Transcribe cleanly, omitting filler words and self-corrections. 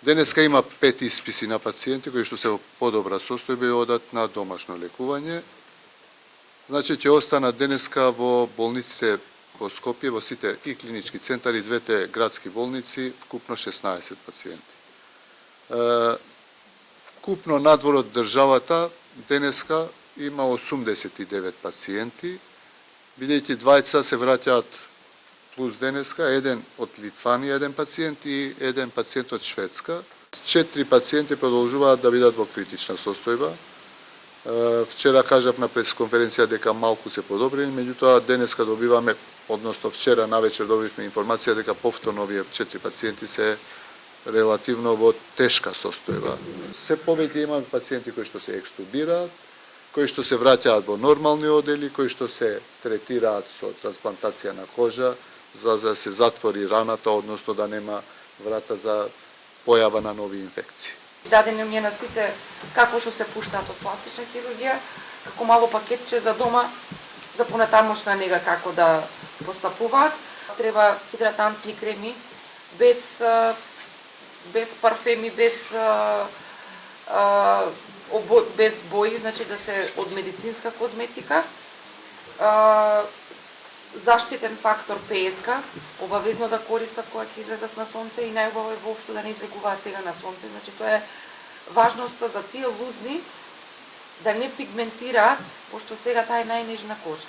Денеска има 5 исписи на пациенти кои што се во подобра состојба и одат на домашно лекување. Значи ќе останат денеска во болниците во Скопје, во сите и клинички центари, двете градски болници, вкупно 16 пациенти. Вкупно надвор од државата денеска има 89 пациенти, бидејќи двајца се враќаат плюс денеска, еден од Литванија, еден пациент и еден пациент од Шведска. 4 пациенти продолжуваат да бидат во критична состојба. Вчера кажав на пресконференција дека малку се подобрени, меѓутоа денеска добиваме, односно вчера навечер добивме информација дека повторно овие 4 пациенти се релативно во тешка состојба. Се повеќе имаме пациенти кои што се екстубираат, кои што се враќаат во нормални одели, кои што се третираат со трансплантација на кожа, за да се затвори раната, односно да нема врата за појава на нови инфекции. Дадено ми е на сите како што се пуштаат од пластична хирургија, како мало пакетче за дома, за понатамошна нега како да постапуваат. Треба хидратантни креми, без парфеми, без бои, значи да се од медицинска козметика. Заштитен фактор ПСК, обавезно да користат кога ќе излезат на сонце и најубаво е воопшто да не излегуваат сега на сонце. Значи тоа е важноста за тие лузни да не пигментираат, пошто сега таа е најнежна кожа.